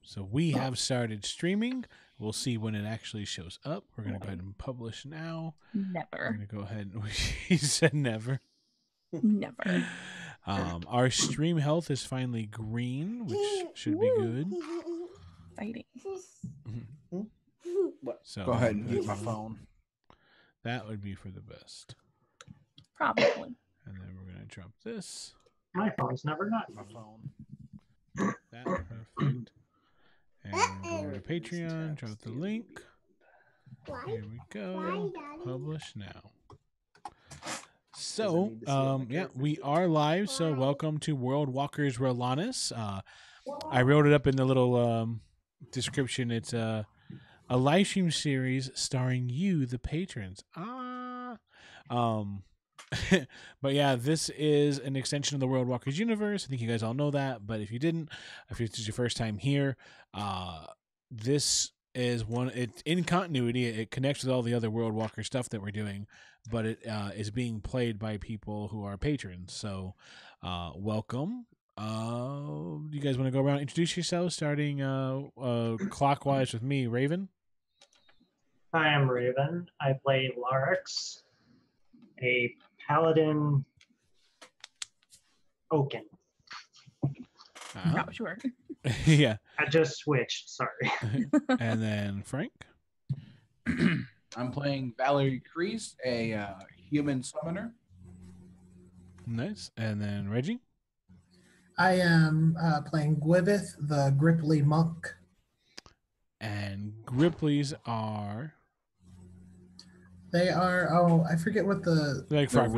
So we have started streaming. We'll see when it actually shows up. We're going to go ahead and publish now. Never. We're going to go ahead and... He said never. Never. Our stream health is finally green, which should be good. Exciting. So go ahead and mute my phone. That would be for the best. Probably. And then we're going to drop this. My phone's never got My phone. That, perfect. And go over to Patreon, drop the link. Here we go. Publish now. So, yeah, we are live. So, welcome to World Walkers Rhalanas. I wrote it up in the little description. It's a live stream series starring you, the patrons. But yeah, this is an extension of the World Walkers universe. I think you guys all know that, but if you didn't, if this is your first time here, this is one. It's in continuity. It connects with all the other World Walker stuff that we're doing, but it is being played by people who are patrons. So, welcome. You guys want to go around and introduce yourselves, starting clockwise with me, Raven? I am Raven. I play Larix, a paladin Oaken. Not sure. Yeah. I just switched, sorry. And then Frank? I'm playing Valerie Kreese, a human summoner. Nice. And then Reggie? I am playing Gwivith, the Gripply monk. And Grippleys are... They are, I forget what the like Frog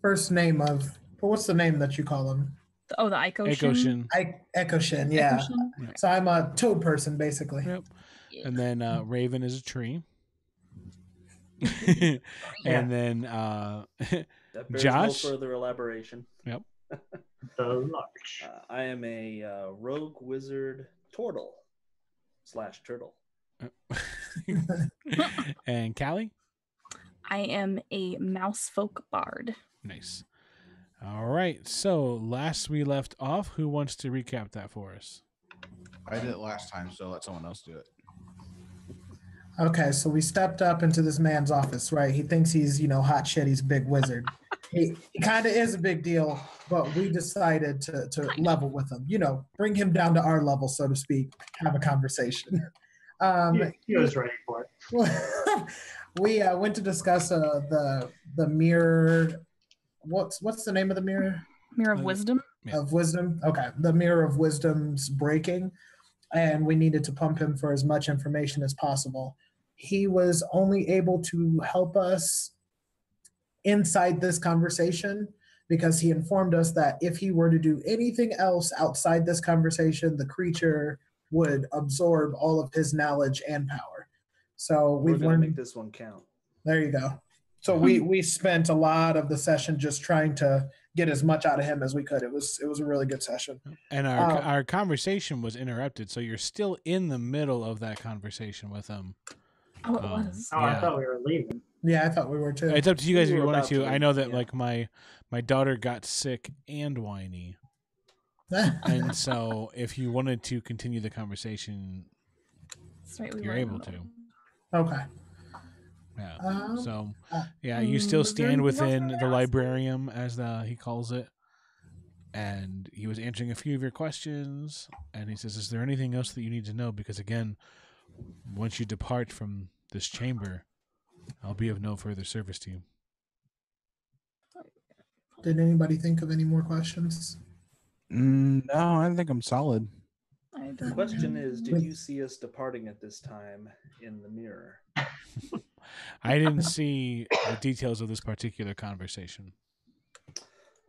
first name of, but what's the name that you call them? The Ecoshin. Ecoshin, yeah. Ecoshin? So I'm a toad person, basically. Yep. And then Raven is a tree. And then that bears Josh? no further elaboration. Yep. The Larch. I am a rogue wizard turtle. And Callie? I am a mousefolk bard. Nice. All right. So last we left off, who wants to recap that for us? I did it last time, so let someone else do it. Okay, so we stepped up into this man's office, right? He thinks he's, hot shit. He's a big wizard. He kind of is a big deal, but we decided to level with him. Bring him down to our level, so to speak. Have a conversation. He was ready for it. We went to discuss the mirror. What's the name of the mirror? Mirror of Wisdom. Of Wisdom. Okay, the Mirror of Wisdom's breaking, and we needed to pump him for as much information as possible. He was only able to help us inside this conversation because he informed us that if he were to do anything else outside this conversation, the creature would absorb all of his knowledge and power. So we've learned. Make this one count. There you go. So we spent a lot of the session just trying to get as much out of him as we could. It was a really good session. And our conversation was interrupted, so you're still in the middle of that conversation with him. Oh, it was. Oh, yeah. I thought we were leaving. Yeah, I thought we were too. It's up to you guys if you wanted to. I know that yeah. like my daughter got sick and whiny. And so if you wanted to continue the conversation, right, you're able to. Okay. Yeah. So, yeah, you still stand within the librarium, as he calls it. And he was answering a few of your questions. And he says, is there anything else that you need to know? Because, again, once you depart from this chamber, I'll be of no further service to you. Did anybody think of any more questions? No, I think I'm solid. The question is, did you see us departing at this time in the mirror? I didn't see the details of this particular conversation.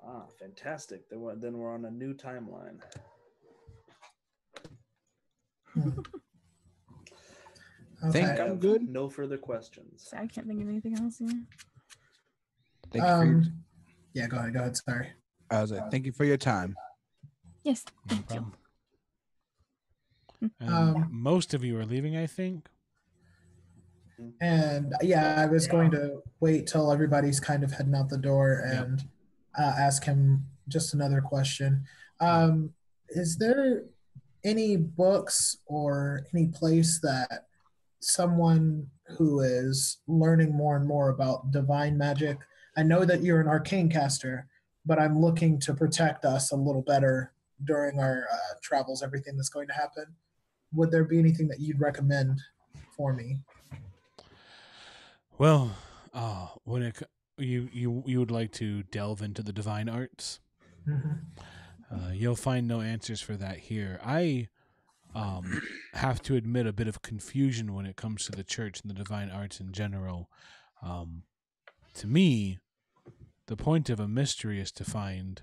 Ah, fantastic. Then we're on a new timeline. Okay. Think I'm good. No further questions. I can't think of anything else here. Thank you for your yeah, go ahead. Sorry. I was like, thank you for your time. Yes, No thank you. problem. Most of you are leaving, I think. And yeah, I was going to wait till everybody's kind of heading out the door and ask him just another question. Is there any books or any place that someone who is learning more and more about divine magic. I know that you're an arcane caster, but I'm looking to protect us a little better during our travels, everything that's going to happen. Would there be anything that you'd recommend for me? Well, when you would like to delve into the divine arts, you'll find no answers for that here. I have to admit a bit of confusion when it comes to the church and the divine arts in general. To me, the point of a mystery is to find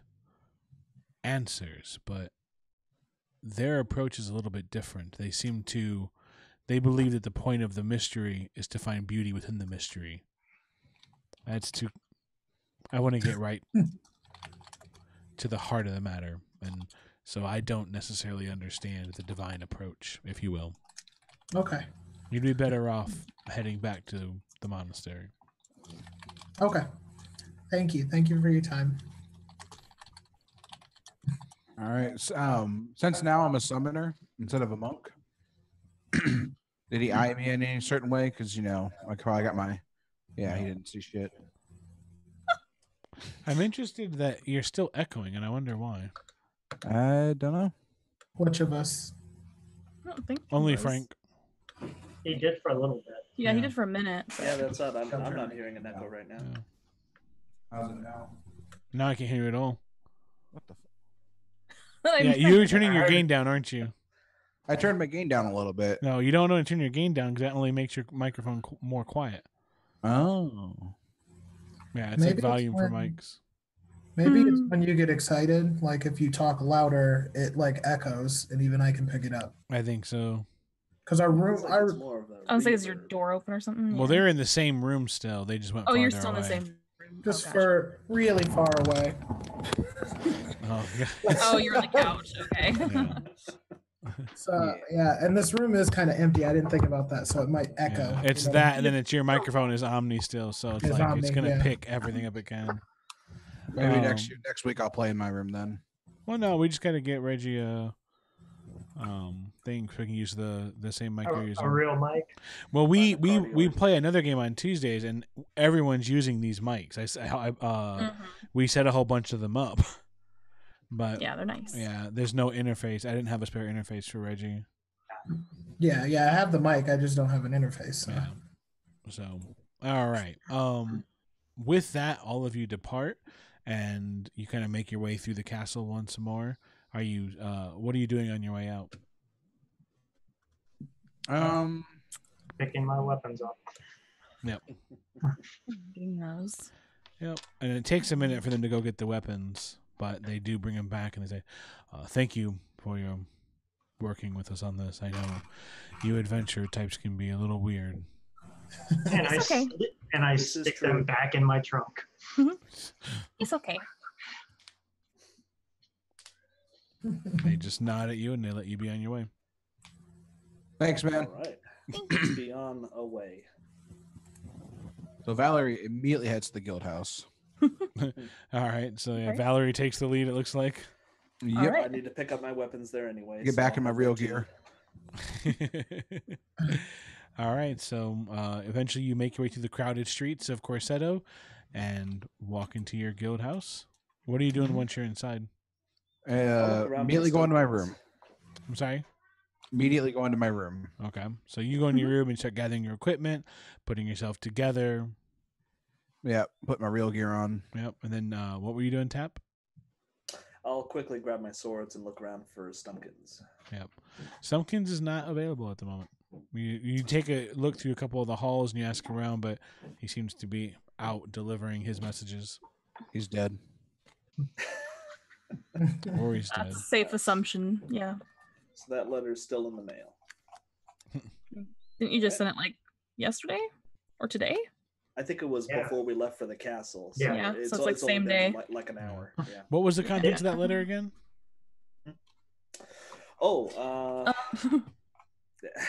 answers, but their approach is a little bit different. They believe that the point of the mystery is to find beauty within the mystery. I want to get right to the heart of the matter, and so I don't necessarily understand the divine approach, if you will. Okay. You'd be better off heading back to the monastery. Okay. Thank you. Thank you for your time. All right. So, since now I'm a summoner instead of a monk, did he eye me in any certain way? Because, like how I got my... Yeah, he didn't see shit. I'm interested that you're still echoing, and I wonder why. I don't know. Which of us? I don't think he Only was. Frank. He did for a little bit. Yeah, Yeah. he did for a minute. Yeah, that's odd. I'm not hearing an echo right now. Yeah. How's it now? Now I can't hear you at all. What the Yeah, you're turning your gain down, aren't you? I turned my gain down a little bit. No, you don't want to turn your gain down because that only makes your microphone more quiet. Oh. Yeah, it's Maybe like it's volume for when- mics. Maybe it's when you get excited. Like if you talk louder, it like echoes, and even I can pick it up. I think so. Because our room, It's like it's more of a I was like, is your reverb. door open or something? Well, Yeah. they're in the same room still. They just went Oh, farther you're still in the away. same room. just Oh, for really far away. Oh, yeah. gotcha. Oh, you're on the couch. Okay. Yeah. So yeah, and this room is kind of empty. I didn't think about that, so it might echo. Yeah. It's you know? that, and then it's your microphone is Omni still, so it's It's like Omni, it's gonna yeah. pick everything up it can. Maybe next week I'll play in my room then. Well, no, we just gotta get Reggie a thing so we can use the same mic you're using. A real mic. Well, we Find the cardio. play another game on Tuesdays, and everyone's using these mics. We set a whole bunch of them up, but Yeah, they're nice. yeah, there's no interface. I didn't have a spare interface for Reggie. Yeah, I have the mic. I just don't have an interface. So. Yeah. So, all right. With that, all of you depart, and you kind of make your way through the castle once more. Are you? What are you doing on your way out? Picking my weapons up. Yep. Getting those. Yep. And it takes a minute for them to go get the weapons, but they do bring them back, and they say, "Thank you for your working with us on this. I know you adventure types can be a little weird." And It's okay. I This is stick true. them back in my trunk. It's okay. They just nod at you and they let you be on your way. Thanks, man. All right. Let's be on a way. So Valerie immediately heads to the guild house. All right. So yeah, Okay. Valerie takes the lead. It looks like. Yep. right. I need to pick up my weapons there anyway. Get back so in my I'll real get to gear. it. All right. So eventually, you make your way through the crowded streets of Corsetto and walk into your guild house. What are you doing once you're inside? I'll look around Immediately for go into my stuff. room. I'm sorry. Immediately go into my room. Okay. So you go into your room and start gathering your equipment, putting yourself together. Yeah, put my real gear on. Yep. And then what were you doing, Tap? I'll quickly grab my swords and look around for Stumpkins. Yep. Stumpkins is not available at the moment. You take a look through a couple of the halls and you ask around, but he seems to be out delivering his messages. He's dead. Or he's dead. That's a safe assumption. Yeah. So that letter's still in the mail. Didn't you just send it like yesterday or today? I think it was Yeah. before we left for the castle. So Yeah. So it's like only same been day. Like an hour. Yeah. What was the contents of that letter again? Oh,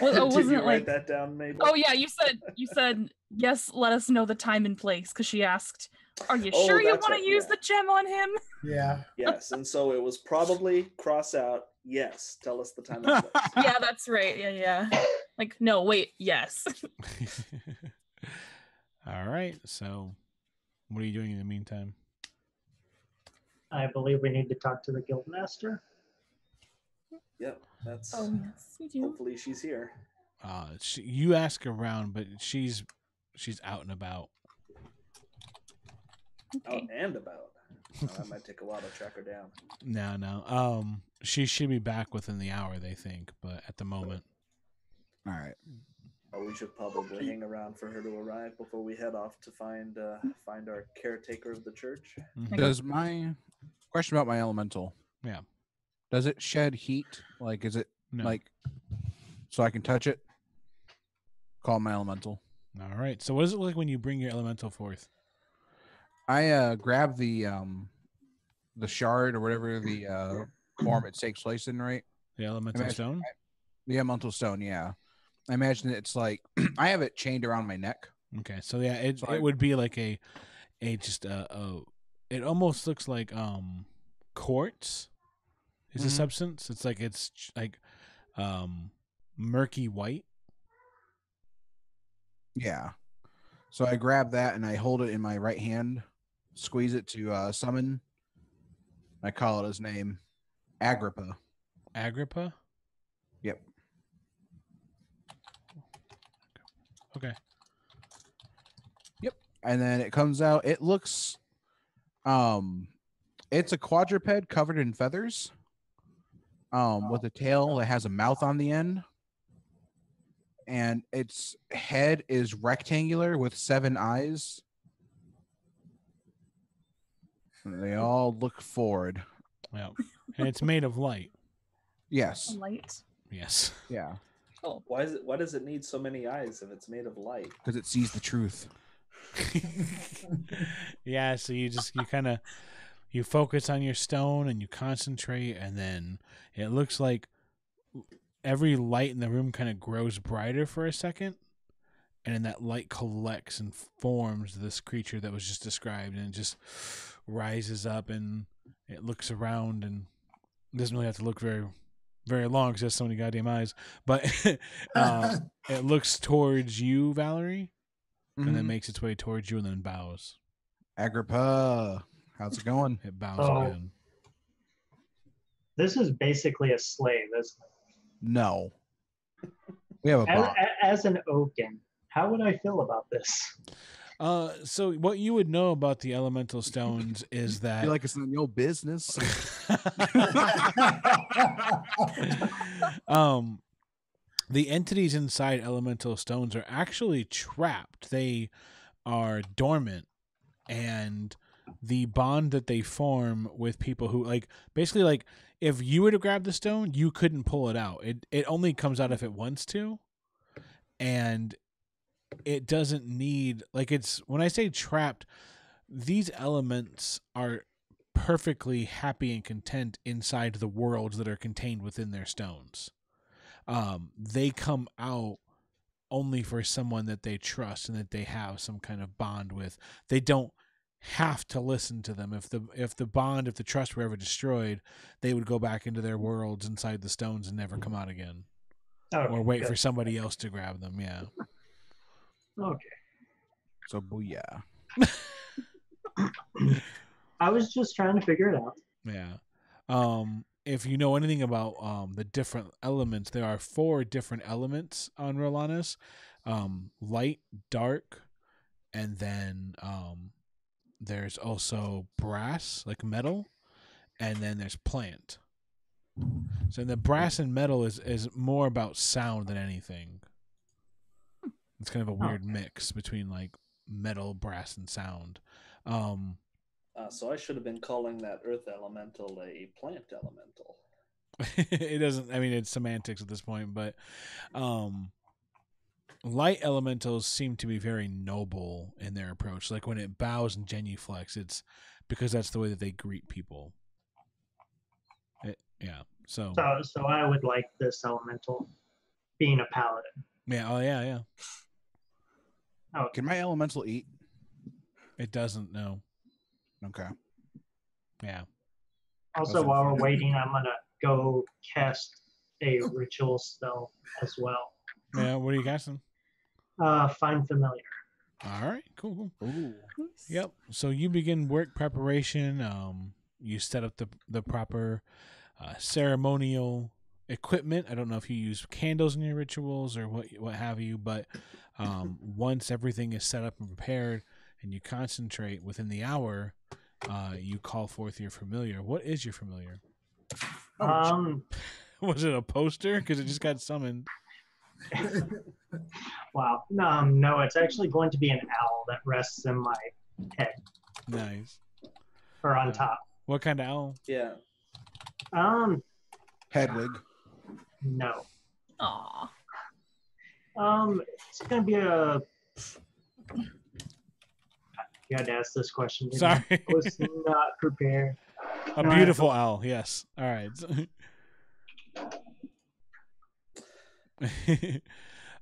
Well, did wasn't you it write like- that down, Mabel? Oh yeah, you said yes. Let us know the time and place because she asked, "Are you Oh, sure you that's want right, to use yeah. the gem on him?" Yeah. Yes, and so it was probably cross out Yes. Tell us the time and place. Yeah, that's right. Yeah. Like, no, wait, yes. All right. So, what are you doing in the meantime? I believe we need to talk to the guildmaster. Yep. That's. Oh, yes, we do. Hopefully, she's here. You ask around, but she's out and about. Okay. Out and about. That might take a while to track her down. No. She should be back within the hour, they think, but at the moment. All right. Oh, we should probably hang around for her to arrive before we head off to find our caretaker of the church. Mhm. Does my question about my elemental? Yeah. Does it shed heat? Like, is it No. like so I can touch it? Call my elemental. All right. So, what does it look like when you bring your elemental forth? I grab the shard or whatever the form it takes place in, right? The elemental stone? The elemental stone, yeah. I imagine it's like I have it chained around my neck. Okay. So, yeah, it would be like it almost looks like quartz is a substance. It's like murky white. Yeah. So I grab that and I hold it in my right hand, squeeze it to summon. I call it his name, Agrippa. Agrippa? Yep. Okay. Yep. And then it comes out. It looks, it's a quadruped covered in feathers, with a tail that has a mouth on the end. And its head is rectangular with 7 eyes. And they all look forward. Yeah. And it's made of light. Yes. Light. Yes. Yeah. Oh, Why does it need so many eyes if it's made of light? Because it sees the truth. Yeah, so you focus on your stone and you concentrate, and then it looks like every light in the room kind of grows brighter for a second, and then that light collects and forms this creature that was just described, and it just rises up and it looks around, and it doesn't really have to look very very long because it has so many goddamn eyes, but it looks towards you, Valerie, and then makes its way towards you and then bows. Agrippa, how's it going? It bows again. This is basically a slave, isn't it? No. We have a bot. As an Oaken, how would I feel about this? So what you would know about the elemental stones is I that feel like it's none of your business. the entities inside elemental stones are actually trapped. They are dormant, and the bond that they form with people who basically if you were to grab the stone, you couldn't pull it out. It only comes out if it wants to, and it doesn't need when I say trapped, these elements are perfectly happy and content inside the worlds that are contained within their stones. They come out only for someone that they trust and that they have some kind of bond with. They don't have to listen to them. If the trust were ever destroyed, they would go back into their worlds inside the stones and never come out again. Okay, or wait good. for somebody else to grab them. Yeah. Okay. So booyah. I was just trying to figure it out. Yeah. If you know anything about the different elements, there are 4 different elements on Rhalanas. Light, dark, and then there's also brass, like metal, and then there's plant. So the brass and metal is more about sound than anything. It's kind of a weird mix between metal, brass, and sound. So I should have been calling that earth elemental a plant elemental. It doesn't. I mean, it's semantics at this point, but light elementals seem to be very noble in their approach. Like when it bows and genuflects, it's because that's the way that they greet people. Yeah. So I would like this elemental being a paladin. yeah. Oh yeah. Yeah. Oh, Can my elemental eat? It doesn't. No. Okay. Yeah. also, while we're waiting, I'm gonna go cast a ritual spell as well. Yeah, what are you casting? Find familiar. All right, cool. Ooh. Yep. So you begin work preparation. You set up the proper ceremonial equipment. I don't know if you use candles in your rituals or what have you, but once everything is set up and prepared, and you concentrate within the hour, you call forth your familiar. What is your familiar? Was it a poster? Because it just got summoned. Wow. No, it's actually going to be an owl that rests in my head Nice. or on top. What kind of owl? Yeah. Hedwig. No. Aw. It's gonna be a. You had to ask this question. didn't Sorry. you? I was not prepared. A No, I- beautiful owl. Yes. All right.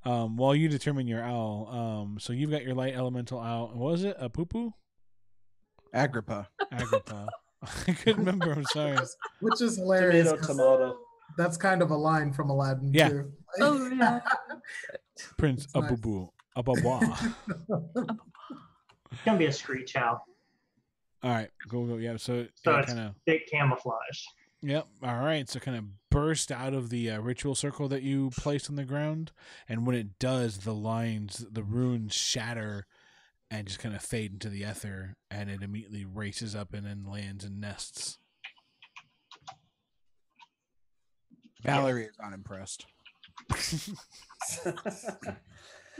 While you determine your owl, so you've got your light elemental owl. What was it? A poo-poo? Agrippa. Agrippa. I couldn't remember. I'm sorry. Which is hilarious. Tomato, 'cause tomato. That's kind of a line from Aladdin Yeah. too. Oh, yeah. Prince That's nice. Abubu. Ababa. It's gonna be a screech owl. All right. Go. Yeah. So, So yeah, it's kind of. thick camouflage. Yep. All right. So kind of burst out of the ritual circle that you placed on the ground, and when it does, the runes shatter, and just kind of fade into the ether, and it immediately races up and then lands in nests. Valerie is unimpressed.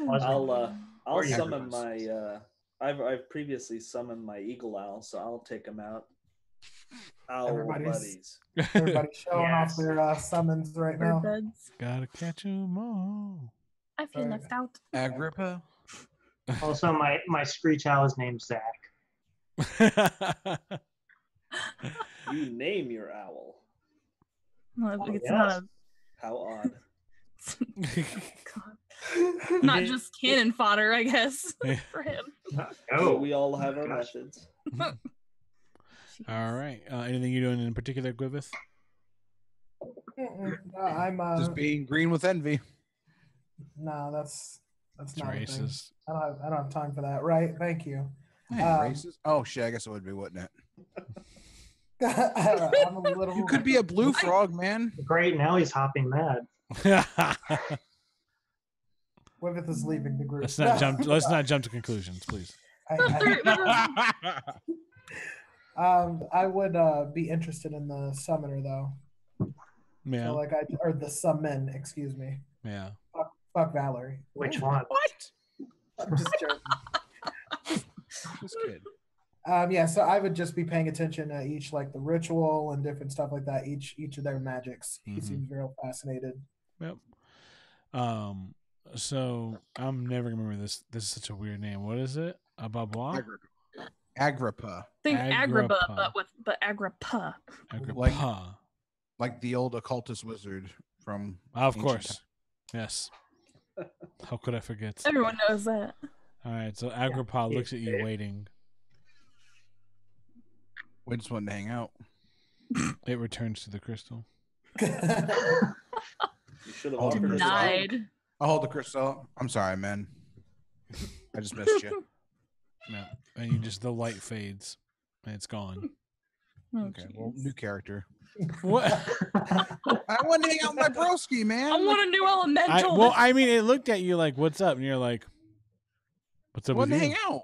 I'll Or you- summon my. I've previously summoned my eagle owl, so I'll take him out. Owl Everybody's- buddies. Everybody showing Yes. off their summons right now. Beds. Gotta catch 'em all. I feel Sorry. left out. Agrippa. Also, my screech owl is named Zach. You name your owl. No, Oh, it's yes. not How odd. God. Not just cannon fodder, I guess, Yeah. for him. So Oh, we all have our Gosh. methods. All right. Anything you doing in particular, Gwivith? No, I'm Just being green with envy. no, that's It's not a thing. racist. I don't have time for that. Right? Thank you. Hey, Um, racist. Oh shit, I guess it would be, wouldn't it? I'm a little. You could be a blue frog, man. great. Now he's hopping mad. Wivith is leaving the group. Let's not jump. Let's not jump to conclusions, please. I would be interested in the summoner though. Yeah. So or the summon, excuse me. Yeah. Fuck Valerie. Which one? What? I'm just joking. This kid. Yeah, so I would just be paying attention to each, like the ritual and different stuff like that. Each of their magics. He Mhm. seems real fascinated. Yep. So I'm never gonna remember this. This is such a weird name. What is it? Ababa? Agrippa. Think Agrippa. Agrippa, but Agrippa. Agrippa. Like the old occultist wizard from Of ancient course. Yes. How could I forget? Everyone knows that. All right. So Agrippa looks at you waiting. We just wanted to hang out. It returns to the crystal. You should have Oh, offered us all. Denied. I'll hold the crystal. I'm sorry, man. I just missed you. Yeah. And you just the light fades and it's gone. Oh, Okay, well, jeez. new character. What? I want to hang out with my broski, man. I want a new elemental. I mean, it looked at you like, "What's up?" And you're like, "What's I up with want to you?" hang out.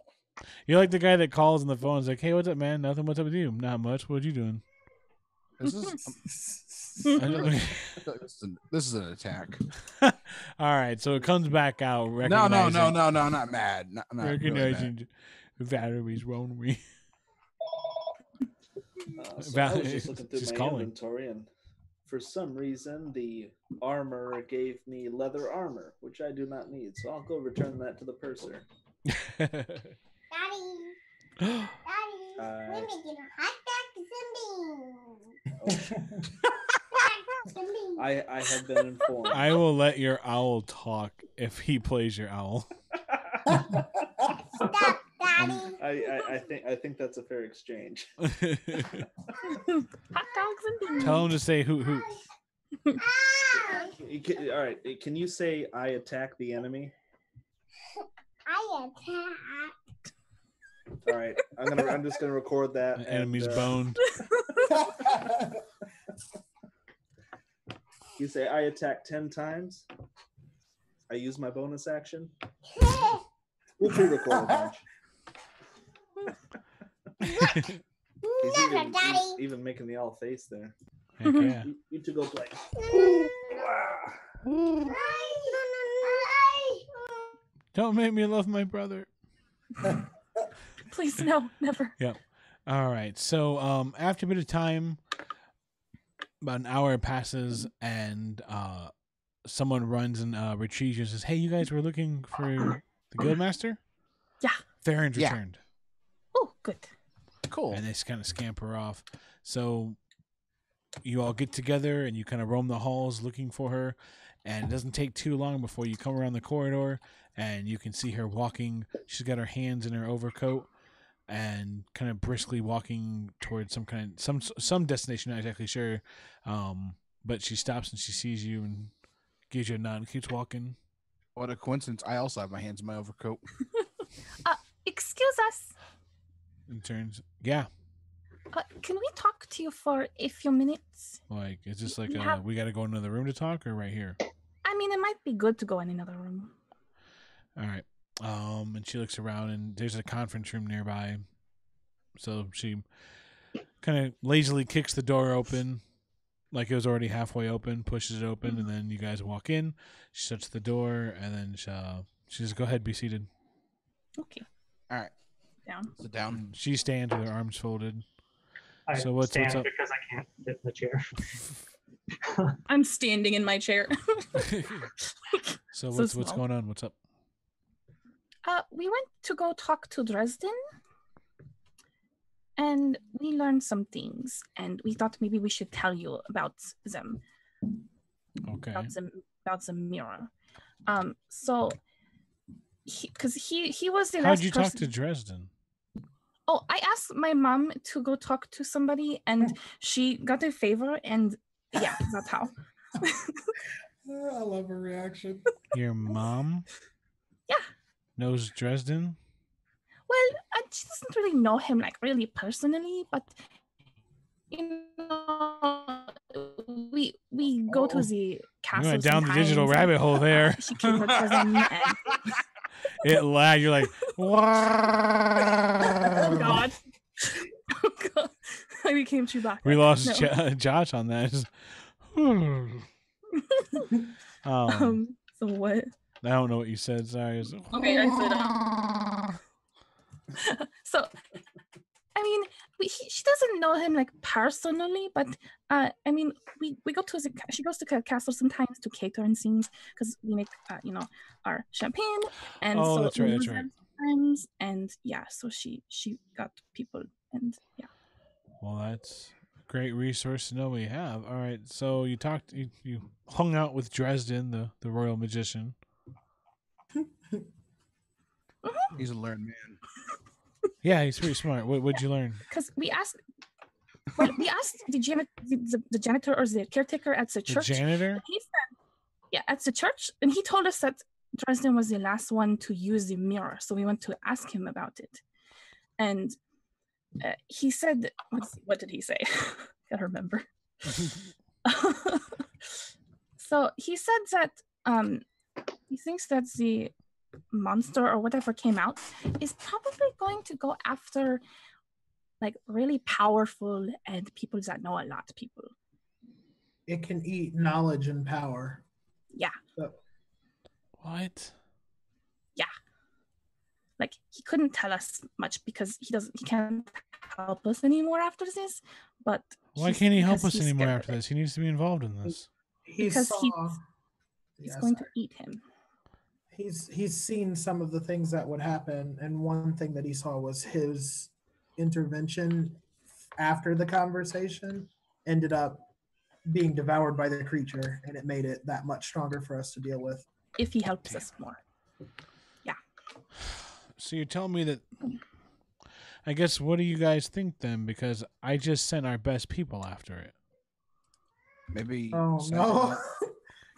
You're like the guy that calls on the phone. Is like, "Hey, what's up, man? Nothing. What's up with you? Not much. What you doing?" This is this is an attack. All right, so it comes back out. No, Recognizing, not mad. Not really recognizing Valerie's wrong me. So I was It's just looking through just my calling. inventory, and for some reason, the armor gave me leather armor, which I do not need. So I'll go return that to the purser. Daddy, Daddy, we're making a hot dog zombie. I have been informed. I will let your owl talk if he plays your owl. Stop, Daddy. I think that's a fair exchange. Hot dogs and beans. Tell him to say hoot hoot. All right, can you say I attack the enemy? I attack. All right, I'm just gonna record that. The enemy's boned. You say I attack 10 times. I use my bonus action. We'll pre-record a bunch. He's even making the all face there. Heck yeah. You two go play. Don't make me love my brother. Please, no, never. Yep. All right. So after a bit of time, about an hour passes, and someone runs and retrieves you and says, "Hey, you guys were looking for the guildmaster?" Yeah. Theron's Yeah. returned. Oh, good. Cool. And they just kind of scamper off. So you all get together and you kind of roam the halls looking for her. And it doesn't take too long before you come around the corridor and you can see her walking. She's got her hands in her overcoat and kind of briskly walking towards some destination. Not exactly sure. But she stops and she sees you and gives you a nod and keeps walking. What a coincidence. I also have my hands in my overcoat. Excuse us. And turns, yeah. Can we talk to you for a few minutes? Like, is this like Yeah. we got to go in another room to talk, or right here? I mean, it might be good to go in another room. All right. And she looks around, and there's a conference room nearby. So she kind of lazily kicks the door open, like it was already halfway open, pushes it open, and then you guys walk in. She shuts the door, and then she says, "Go ahead, be seated." Okay. All right. Down. Sit down. She stands with her arms folded. I So what's stand up? because I can't fit in the chair. I'm standing in my chair. So So what's small. going on? What's up? We went to go talk to Dresden, and we learned some things, and we thought maybe we should tell you about them, Okay. about the mirror. So, because he was the How'd last you talk person. to Dresden? Oh, I asked my mom to go talk to somebody, and she got a favor, and yeah, that's how. I love her reaction. Your mom? Yeah. Knows Dresden? Well, she doesn't really know him like really personally, but you know, we go to the castle. You went down the digital sometimes, rabbit hole there. She came to cousin, and It lagged. You're like, oh god, oh god, I became Chewbacca. we lost No. Josh on that. So what? I don't know what you said. Sorry. Okay, I said. So, I mean, she doesn't know him like personally, but I mean, we go to she goes to the castle sometimes to cater and things because we make our champagne, and Oh, so that's right, we that's use right. them sometimes, and yeah, so she got people, and yeah. Well, that's a great resource to know we have. All right. So you talked, you hung out with Dresden, the royal magician. He's a learned man. Yeah, he's pretty smart. What'd you learn? Because we asked the janitor or the caretaker at the The church. janitor? He said, yeah, at the church, and he told us that Dresden was the last one to use the mirror, so we went to ask him about it, and he said, what did he say? I don't remember. So he said that he thinks that the monster or whatever came out is probably going to go after like really powerful and people that know a lot of people. It can eat knowledge and power. Yeah. So, What? Like he couldn't tell us much because he can't help us anymore after this. But Why can't he help because us he's anymore scared after of it. this? He needs to be involved in this. Because he's Yeah, going to sorry. eat him. He's seen some of the things that would happen, and one thing that he saw was his intervention after the conversation ended up being devoured by the creature, and it made it that much stronger for us to deal with. If he helps us more. So you're telling me that I guess what do you guys think then? Because I just sent our best people after it. Maybe. Oh send no! them-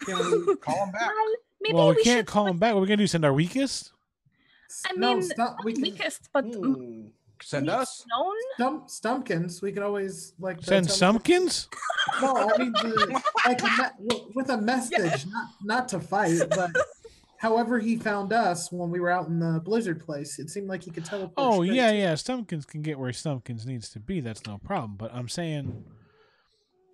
Can we Call them back. Well, maybe Well, we we can't should. call them back. What are we gonna do? Send our weakest? I no mean, stump? We not can weakest, but Send us. known. Stumpkins. We can always like Send Sumpkins? No, I mean like with a message, not to fight, but however he found us when we were out in the blizzard place, it seemed like he could teleport. Oh straight yeah, to- yeah. Stumpkins can get where Stumpkins needs to be. That's no problem. But I'm saying,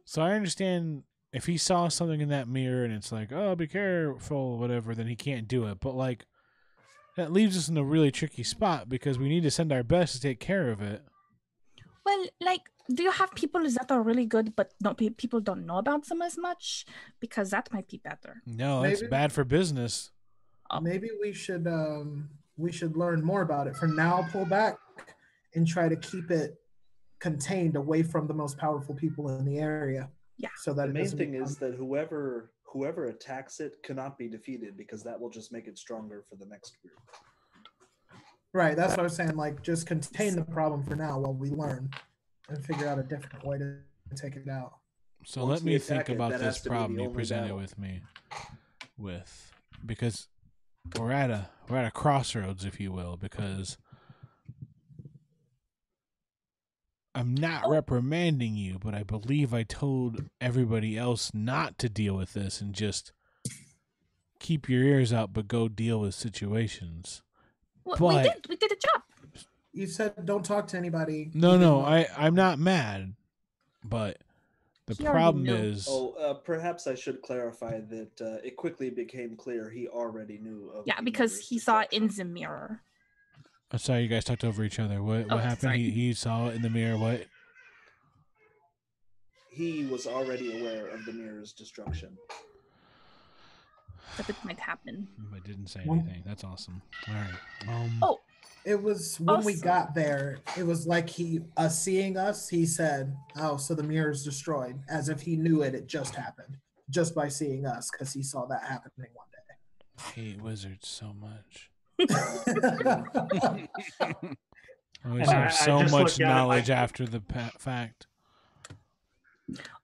so I understand if he saw something in that mirror and it's like, oh, be careful, whatever, then he can't do it. But like, that leaves us in a really tricky spot because we need to send our best to take care of it. Well, like, do you have people that are really good, but people don't know about them as much? Because that might be better. No, that's Maybe- bad for business. Maybe we should learn more about it. For now, pull back and try to keep it contained away from the most powerful people in the area. Yeah. So that The it main doesn't thing become- is that whoever attacks it cannot be defeated because that will just make it stronger for the next group. right. That's what I was saying. Like, just contain the problem for now while we learn and figure out a different way to take it out. So Once let we me attack think it, about that this has to be problem the you only presented battle. with me because we're at a crossroads, if you will, because I'm not reprimanding you, but I believe I told everybody else not to deal with this and just keep your ears out, but go deal with situations. We But- did a job. You said don't talk to anybody. No, I'm not mad, but the He already problem knew. is, Perhaps I should clarify that it quickly became clear he already knew of Yeah, the because mirror's he saw it in destruction. the mirror. I'm sorry, you guys talked over each other. What Oh, happened? sorry. He saw it in the mirror. What? He was already aware of the mirror's destruction. That it might happen. I didn't say Well- anything. That's awesome. All right. Oh, It was when we Also- got there. It was like seeing us. He said, "Oh, so the mirror's destroyed," as if he knew it. It just happened just by seeing us because he saw that happening one I hate wizards so much. day. I always And I have so just much looked at it, knowledge like- after the fact.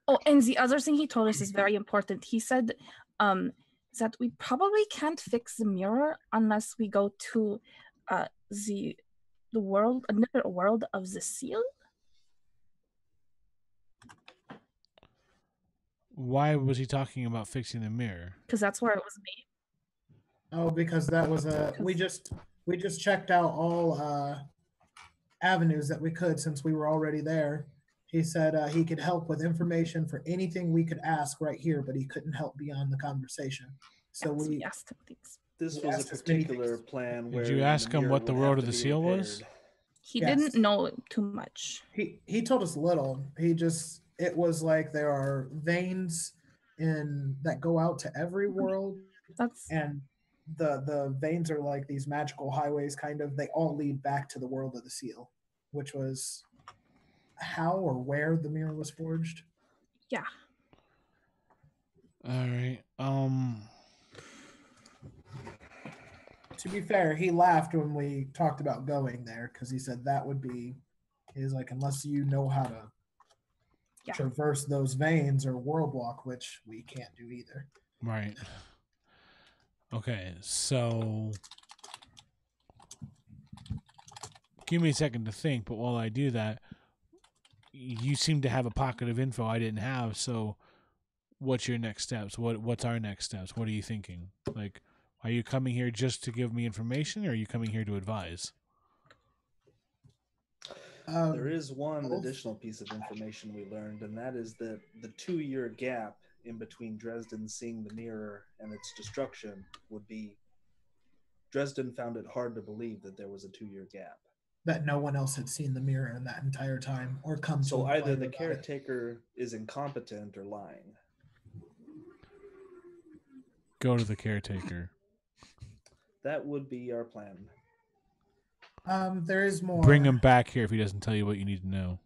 oh, and the other thing he told us is very important. He said that we probably can't fix the mirror unless we go to the world, another world of the seal. Why was he talking about fixing the mirror? Because that's where it was made. Oh, because that was we just checked out all avenues that we could since we were already there. He said he could help with information for anything we could ask right here, but he couldn't help beyond the conversation. So So we we asked him things. This We was asked a as many particular things. plan Did where you ask him what the world of the seal was? He Yes. didn't know too much. he told us little. It was like there are veins that go out to every world, That's and the veins are like these magical highways kind of. They all lead back to the world of the seal, which was how or where the mirror was forged. yeah. All right. To be fair, he laughed when we talked about going there because he said that would be. He's like, unless you know how to Yeah. traverse those veins or world walk, which we can't do either. Right. Okay, so give me a second to think, but while I do that, you seem to have a pocket of info I didn't have, so what's your next steps? What's our next steps? What are you thinking? Like, are you coming here just to give me information, or are you coming here to advise? There is one both. additional piece of information we learned, and that is that the 2-year gap in between Dresden seeing the mirror and its destruction would be. Dresden found it hard to believe that there was a 2-year gap. that no one else had seen the mirror in that entire time or come to So either inquire the about it. caretaker is incompetent or lying. Go to the caretaker. That would be our plan. There is more. Bring him back here if he doesn't tell you what you need to know.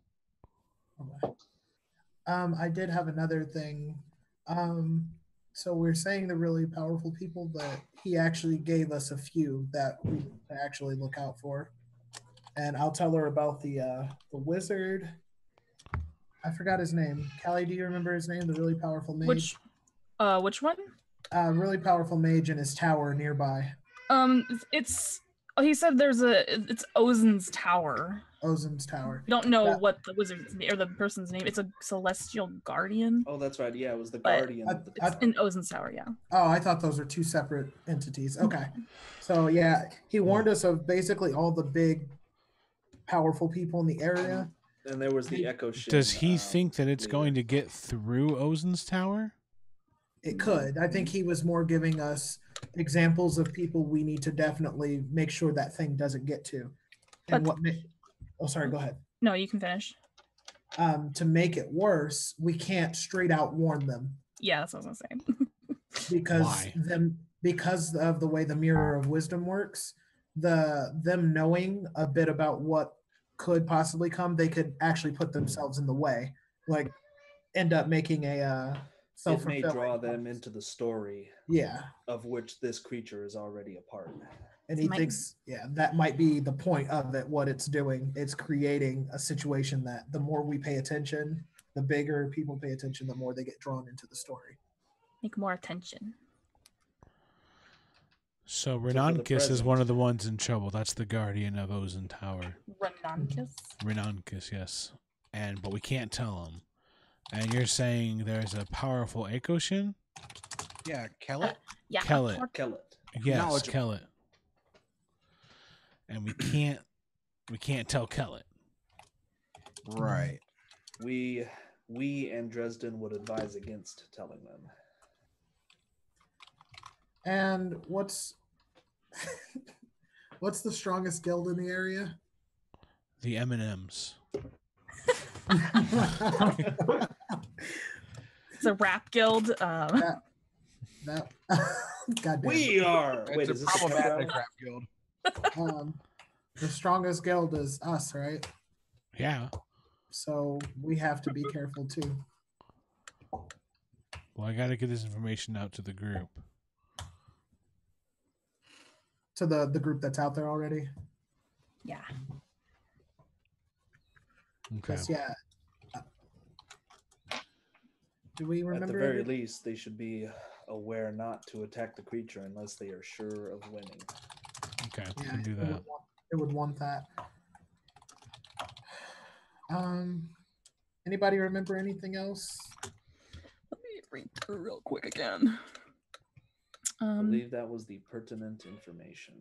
Okay. I did have another thing. So we're saying the really powerful people, but he actually gave us a few that we actually look out for. and I'll tell her about the wizard. I forgot his name. Callie, do you remember his name? The really powerful mage. Which one? Really powerful mage in his tower nearby. It's. Oh, he said it's Ozen's tower. Ozen's tower. We don't know Yeah. what the wizard's name or the person's name. It's a celestial guardian. Oh, that's right. Yeah, it was the But guardian of the It's tower. in Ozen's tower, yeah. Oh, I thought those were two separate entities. Okay. So yeah, he warned us of basically all the big powerful people in the area. And there was the Echo Shin. Does he think that it's going to get through Ozen's tower? It could. I think he was more giving us examples of people we need to definitely make sure that thing doesn't get to. And But- oh, sorry, go ahead. No, you can finish. To make it worse, we can't straight out warn them Yeah, that's what I was gonna say. because of the way the Mirror of Wisdom works, them knowing a bit about what could possibly come, they could actually put themselves in the way, like end up making a It may self-fulfilling. draw them into the story Yeah, of which this creature is already a part. and he Might- thinks, that might be the point of it. What it's doing, it's creating a situation that the more we pay attention, the bigger people pay attention, the more they get drawn into the story. Make more attention. So for the Rhalanas is one present. of the ones in trouble. That's the guardian of Ozen Tower. Rhalanas. Rhalanas, yes. But we can't tell him. And you're saying there's a powerful Akoshin? Yeah, Kellet. Yeah. Kellet. Kellet. Yes, Knowledgeable. Kellet. And we can't tell Kellet. Right. We and Dresden would advise against telling them. And what's the strongest guild in the area? The M&Ms. It's a rap guild. That goddamn. We are. Wait, It's is a this a problematic countdown? rap guild. The strongest guild is us, right? Yeah. So we have to be careful too. Well, I got to get this information out to the group. To the group that's out there already. Yeah. Okay. Because do we At remember? the very everything? least, they should be aware not to attack the creature unless they are sure of winning. Okay, we Yeah, can do that. It would want that. Anybody remember anything else? Let me read through real quick again. I believe that was the pertinent information.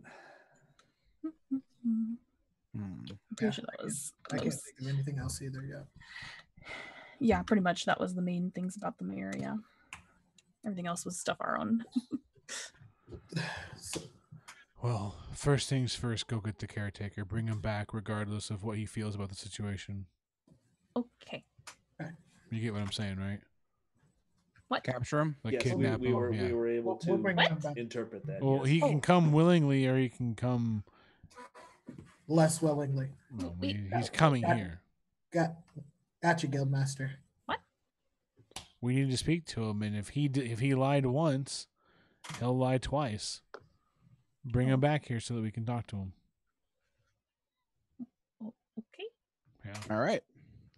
I'm pretty Yeah, sure that was. I can't think of anything else either yet. Yeah, pretty much that was the main things about the mayor. Yeah. Everything else was stuff our own. Well, first things first, go get the caretaker. Bring him back regardless of what he feels about the situation. Okay. You get what I'm saying, right? What? Capture him. Like Yes, kidnap we him? were Yeah. we were able We'll to bring them back interpret that. Well, yes. he can come willingly or he can come... less willingly. Well, We- he's coming Yeah. here. Gotcha, Guildmaster. We need to speak to him, and if he lied once, he'll lie twice. Bring him back here so that we can talk to him. Okay. Yeah. All right.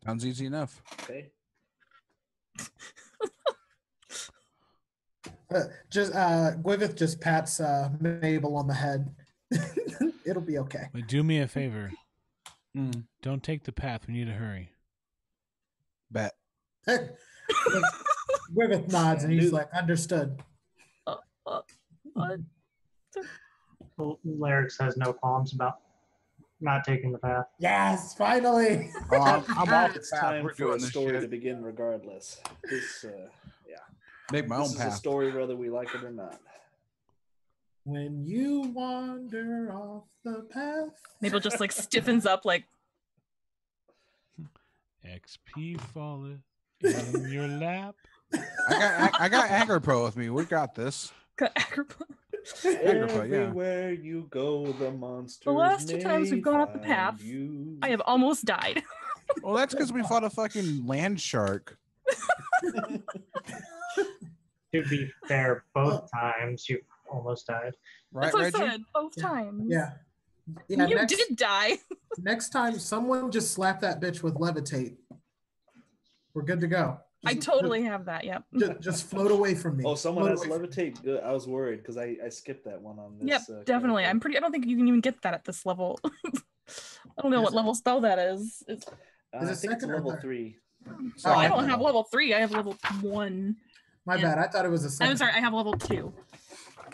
Sounds easy enough. Okay. Gwyneth just pats Mabel on the head. It'll be okay. But do me a favor. Mm, Don't take the path. We need to hurry. bet. Gwyneth nods and he's Dude. like, understood. What? Larix has no qualms about not taking the path. Yes, finally. Oh, I'm off the It's path. time We're for a doing this story to shit. begin regardless. This, Make my this own is a path. story whether we like it or not. When you wander off the path. Mabel just like stiffens up, like XP falleth in your lap. I got Anger Pro with me. We got this. Agrippa. Agrippa, yeah. Everywhere you go, the monsters. last two times we've gone up the may path, find you. I have almost died. Well, that's because we fought a fucking land shark. To be fair, both times you almost died. Right, That's what Reggie? I said both Yeah. times. Yeah. Yeah, You next, did die. Next time, someone just slap that bitch with levitate. We're good to go. I totally have that. Yep. Just float away from me. Oh, someone Float has away from me. levitate. Good. I was worried because I skipped that one on this. Yep, definitely. character. I don't think you can even get that at this level. I don't know Is what it? level spell that is. Is it I think it's second or level third? 3. Oh, I don't Second have level. level 3. I have level 1. My Yeah. bad. I thought it was a second. I'm sorry, I have level 2.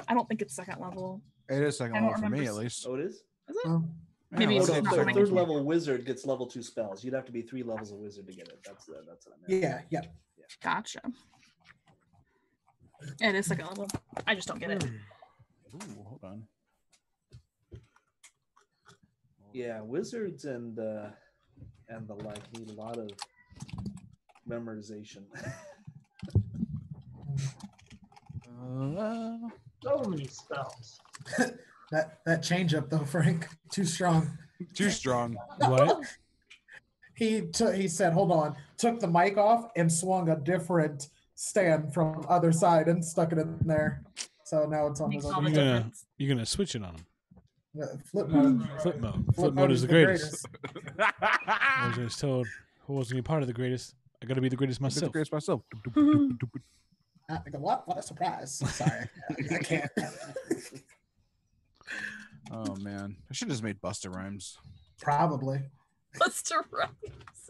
I don't think it's second level. It is second I don't level for me, remember at least. Oh, it is. Is it? Oh, Maybe Yeah, it's Oh, level no, not second third second level. level wizard gets level 2 spells. You'd have to be 3 levels of wizard to get it. That's what I meant. yeah. Gotcha. It is second level. I just don't get it. Ooh, hold on. Yeah, wizards and the like need a lot of memorization. So many spells. That change up though, Frank, too strong. Too strong. What? He said, "Hold on." Took the mic off and swung a different stand from other side and stuck it in there. So now it's on Makes his all other the You're gonna difference. you're gonna switch it on him. flip mode. Flip mode. Flip mode is the greatest. I was just told who wasn't gonna be part of the greatest. I gotta be the greatest I did the myself. greatest myself. I go, what? What a surprise! Sorry, I can't. Oh man, I should have just made Busta Rhymes. Probably. Buster Rhymes.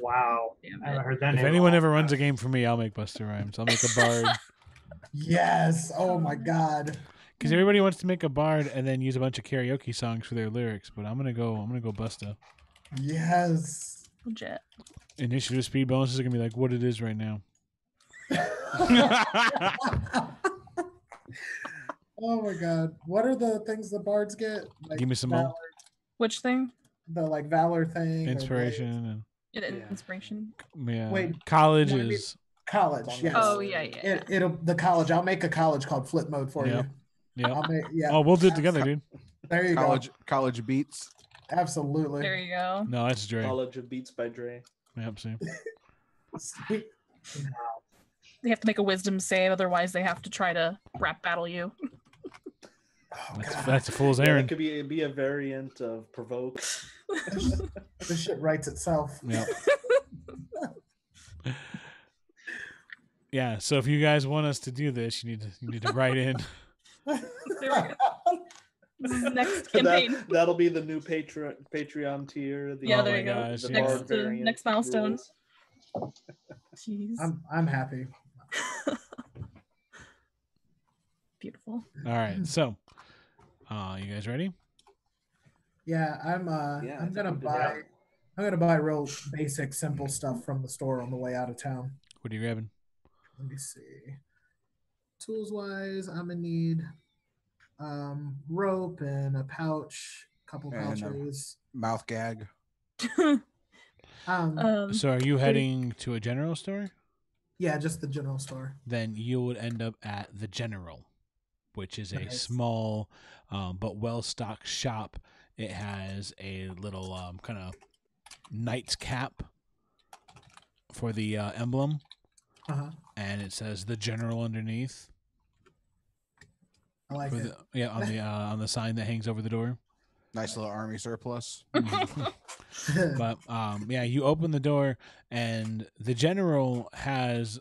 Wow. Damn I haven't it. heard that If name. anyone ever runs a game for me, I'll make Buster Rhymes. I'll make a bard. Yes. Oh my God. Because everybody wants to make a bard and then use a bunch of karaoke songs for their lyrics, but I'm gonna go Busta. Yes. Legit. Initiative speed bonuses are gonna be like what it is right now. Oh my God. What are the things the bards get? Like Give me some more valor, Which thing? the like valor thing. or inspiration Inspiration. and yeah. Wait, College no, I mean- is college. Yes. Oh yeah. It'll the college. I'll make a college called flip mode for Yep. you. yeah. I'll make Oh, we'll do it together, dude. There you College beats. go. Absolutely. There you go. No, that's Dre. College of Beats by Dre. Yep, see. Sweet. They have to make a wisdom save, otherwise they have to try to rap battle you. Oh, That's, God. that's a fool's Yeah, it errand. could be a variant of provoke. This shit writes itself. Yep. Yeah, so if you guys want us to do this, you need to write in. There we go. This is next campaign. That'll be the new Patreon tier. The, Yeah, Oh there my you go. gosh, the yeah. bard variant Next milestone. rules. Jeez. I'm happy. Beautiful. All right, so you guys ready? Yeah, I'm Yeah, I I'm think gonna we did buy that. I'm gonna buy real basic, simple stuff from the store on the way out of town. What are you grabbing? Let me see. Tools wise, I'm gonna need rope and a pouch, couple And, pouches. Mouth gag. So are you heading to a general store? Yeah, just the general store. Then you would end up at the General, which is a Nice. small but well-stocked shop. It has a little kind of knight's cap for the emblem, Uh-huh. and it says the General underneath. I like For it. the, on the sign that hangs over the door. Nice little army surplus. But yeah, you open the door, and the General has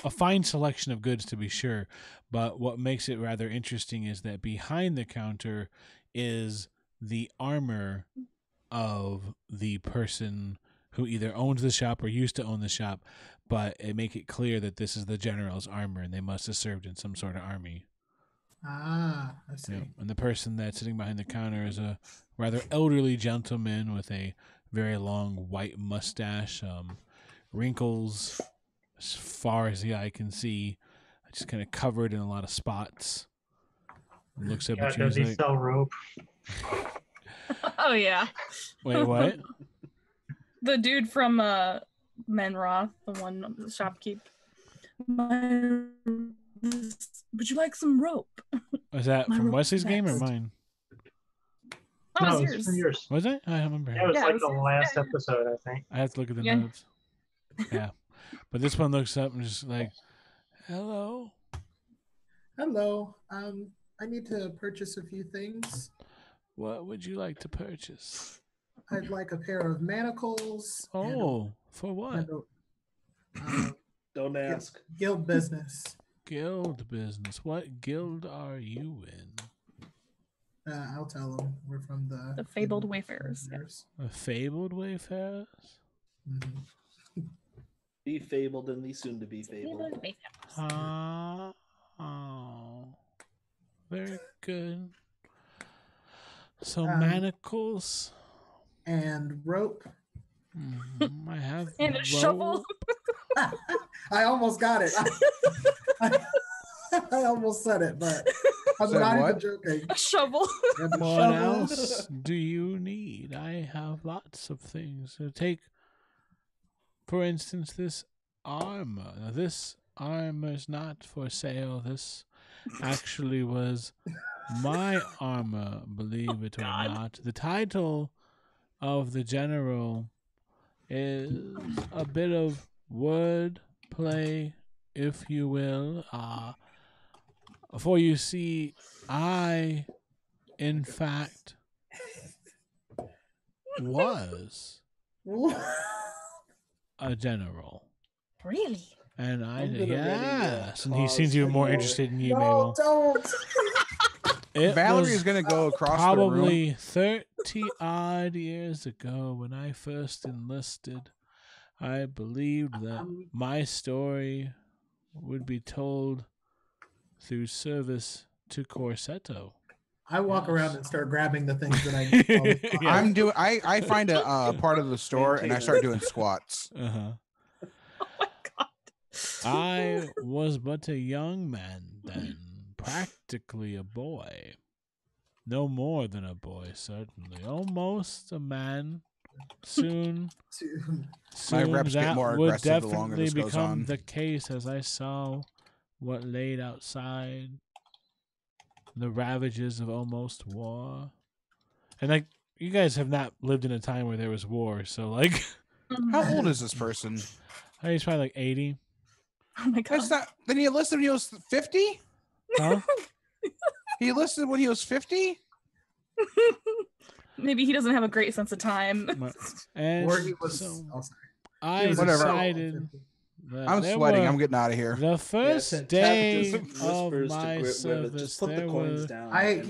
a fine selection of goods, to be sure. But what makes it rather interesting is that behind the counter is the armor of the person who either owns the shop or used to own the shop. But it make it clear that this is the General's armor, and they must have served in some sort of army. Ah, I see. Yeah. And the person that's sitting behind the counter is a rather elderly gentleman with a very long white mustache, wrinkles as far as the eye can see, just kind of covered in a lot of spots. Looks up Yeah, at you. does He's he like, sell rope? Oh yeah. wait, what? The dude from Menroth, the one the shopkeep. Would you like some rope? Was that My from rope Wesley's game or next. mine? Oh, No, it's it's yours. from yours. Was it? I don't remember. That was Yeah, it like was the yours. last Yeah. episode, I think. I have to look at the Yeah. notes. Yeah. But this one looks up and just like, hello. Hello. I need to purchase a few things. What would you like to purchase? I'd like a pair of manacles. Oh, for what? And Don't ask. guild business. Guild business. What guild are you in? I'll tell them. We're from the Fabled Wayfarers. The Fabled Wayfarers? Mhm. Be fabled and the soon to be fabled. Oh, very good. So Um, manacles. And rope. I have And a rope. shovel. I almost got it. I almost said it, but I'm Said not what? even joking. A shovel. And a What shovel. else do you need? I have lots of things. So take, for instance, this armor. Now, this armor is not for sale. This actually was my armor, believe it or not. The title of the general is a bit of word play, if you will. For you see, I, in fact, was a general. Really? And I, I'm gonna yes. And ready he to seems to be pause more for- interested in you, No, Mabel. don't. It Valerie was is going to go across the room. probably 30 odd years ago when I first enlisted. I believed that my story would be told through service to Corsetto. I walk Yes. around and start grabbing the things that I need. Yeah. I find a part of the store and I start doing squats. Uh-huh. Oh my god. I was but a young man then, practically a boy. No more than a boy, certainly. Almost a man. Soon My reps get that more would aggressive the longer definitely this goes become on. the case as I saw what laid outside the ravages of almost war. And like, you guys have not lived in a time where there was war, so like, How old is this person? I think he's probably like 80. Oh my god. That's not. Then he enlisted when he was 50. Huh? He enlisted when he was 50. Maybe he doesn't have a great sense of time. And Or he was. so Oh, sorry. I He was Whatever. decided that I'm there sweating. were- I'm getting out of here. The first Tab day just of whispers to my Rivet, service, just put there the coins were down. I a got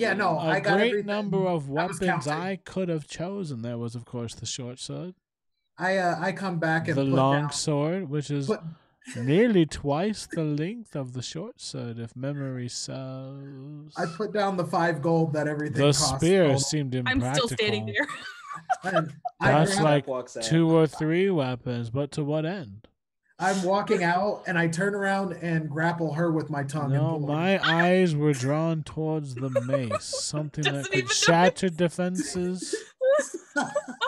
great everything. number of I was weapons counting. I could have chosen. There was, of course, the short sword, I come back and the put long down. sword, which is Put, nearly twice the length of the short sword, if memory serves. I put down the 5 gold that everything The cost. spear total. seemed I'm impractical. still standing there. And I That's grab- like walks out. 2 or 3 weapons, but to what end? I'm walking out and I turn around and grapple her with my tongue. No, and pull her. my eyes were drawn towards the mace, something that Doesn't could even know shatter defenses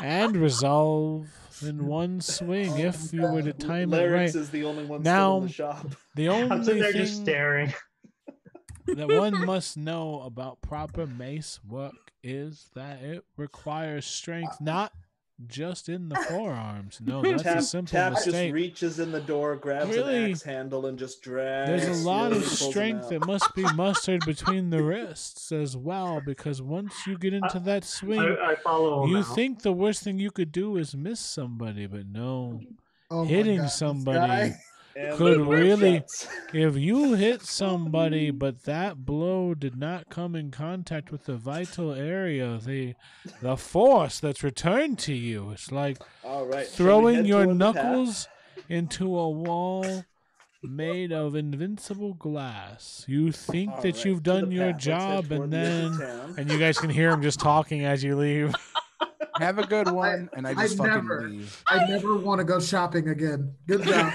and resolve in one swing if you were to time it Larynx right. is the only one Now- still in the shop. The I'm sitting only there just thing staring. that one must know about proper mace work is that it requires strength, not just in the forearms. No, that's a simple Tap just mistake. reaches in the door, grabs Really? an axe handle, and just drags. There's a lot slowly of pulls him strength out. that must be mustered between the wrists as well, because once you get into that swing, I follow him you out. think the worst thing you could do is miss somebody, but no. Oh my Hitting God, this somebody guy. And could the door really- shuts. If you hit somebody, but that blow did not come in contact with the vital area, the force that's returned to you, it's like All right. shall we throwing head your toward the path? knuckles into a wall made of invincible glass. You think All that right, you've to the done your path. Let's head job, toward and the edge of then town. and you guys can hear him just talking as you leave. Have a good one, and I just fucking never- leave. I never want to go shopping again. Good job.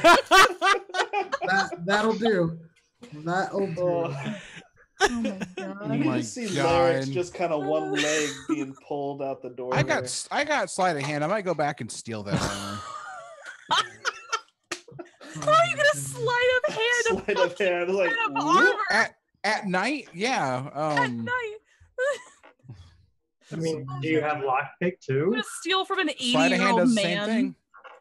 That'll do. That'll do. Oh. Oh my god. Oh You my just see God. Larynx just kind of one leg being pulled out the door. I there. got sleight of hand. I might go back and steal that armor. How are you gonna sleight of hand a Sleight of fucking hand, like, bit of whoop. armor At night, yeah. at night? I mean, do you have lockpick You're too? gonna steal from an Sleight of hand 80-year-old does the same man. thing.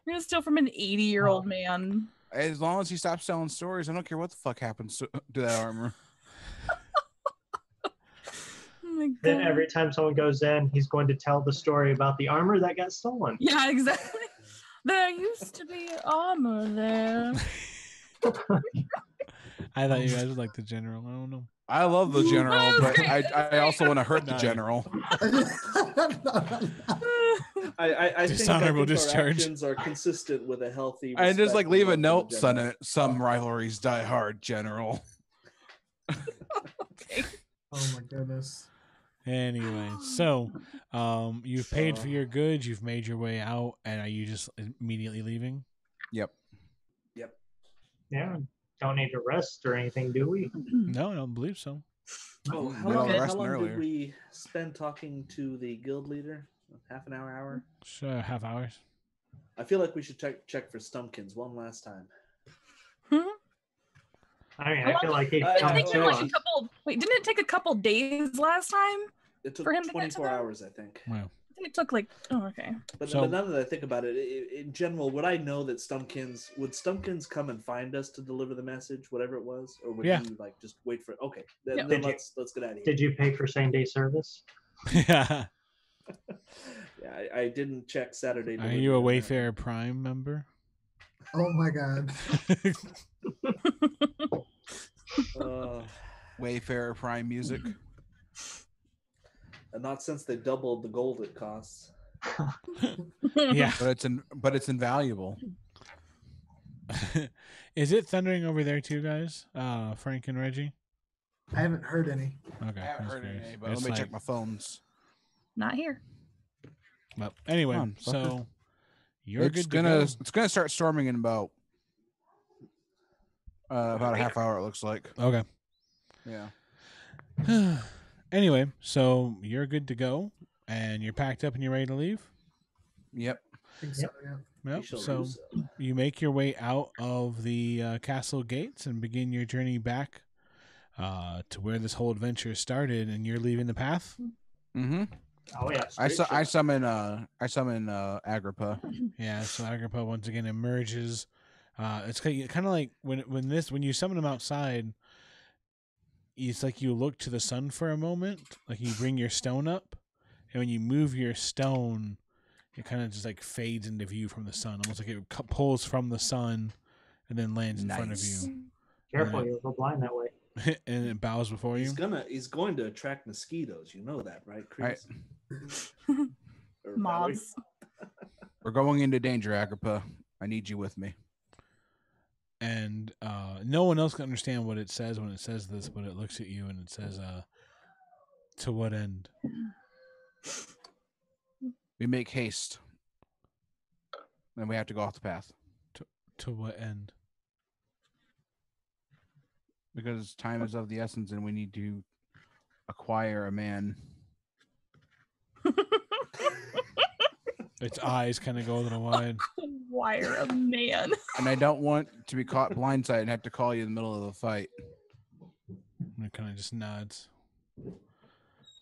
You're gonna steal from an 80-year-old man. As long as he stops telling stories, I don't care what the fuck happens to that armor. Oh my Then every time someone goes in, he's going to tell the story about the armor that got stolen. Yeah, exactly. There used to be armor there. I thought you guys would like the general. I don't know. I love the general, That was but great. I also want to hurt the Nice. general. I Dishonorable think discharge. our actions are consistent with a healthy. And just like leave a respect note, for the son. general. Some rivalries die hard, general. Okay. Oh my goodness. Anyway, so you've paid for your goods, you've made your way out, and are you just immediately leaving? Yep. Yep. Yeah. Don't need to rest or anything, do we? No, I don't believe so. Oh, We how were long, all how resting long earlier. did we spend talking to the guild leader? Half an hour? So half hours. I feel like we should check for Stumpkins one last time. I mean, I feel like he'd I- come Didn't it take to him like us. a couple? Wait, didn't it take a couple days last time? It took For him to get to 24 them? hours, I think. Wow. I think it took like. Oh, okay. But, So- but now that I think about it, in general, would I know that would Stumpkins come and find us to deliver the message, whatever it was, or would Yeah. he like just wait for it? Okay, then, Yeah. then Did you- let's get out of here. Did you pay for same-day service? Yeah. Yeah, I didn't check Saturday. Are delivery you a on that. Wayfarer Prime member? Oh my god. Wayfarer Prime music. And not since they doubled the gold it costs. Yeah. But it's invaluable. Is it thundering over there too, guys? Frank and Reggie? I haven't heard any. Okay. I haven't that's heard curious. any, but It's let me check like- my phones. Not here. But anyway, Come on, so fucker. you're It's good gonna to it's gonna start storming in about a half hour. It looks like. go. Okay. Yeah. Anyway, so you're good to go, and you're packed up and you're ready to leave. Yep. I think so, yeah. We Yep. shall So do so. you make your way out of the castle gates and begin your journey back to where this whole adventure started, and you're leaving the path. Mm-hmm. Oh yeah. I summon Agrippa. Yeah. So Agrippa once again emerges. It's kind of like when you summon him outside. It's like you look to the sun for a moment, like you bring your stone up, and when you move your stone, it kind of just like fades into view from the sun, almost like it pulls from the sun and then lands in front of Nice. you, Careful, you'll go blind that way. and it bows before you. He's going to attract mosquitoes. You know that, right, Chris? Right. Or Valerie? Moths. We're going into danger, Agrippa. I need you with me. And no one else can understand what it says when it says this, but it looks at you and it says, "To what end?" We make haste. Then we have to go off the path To what end? because time is of the essence, and we need to acquire a man. Its eyes kind of go a little wide. Wire a man. And I don't want to be caught blindside and have to call you in the middle of the fight. And it kind of just nods, and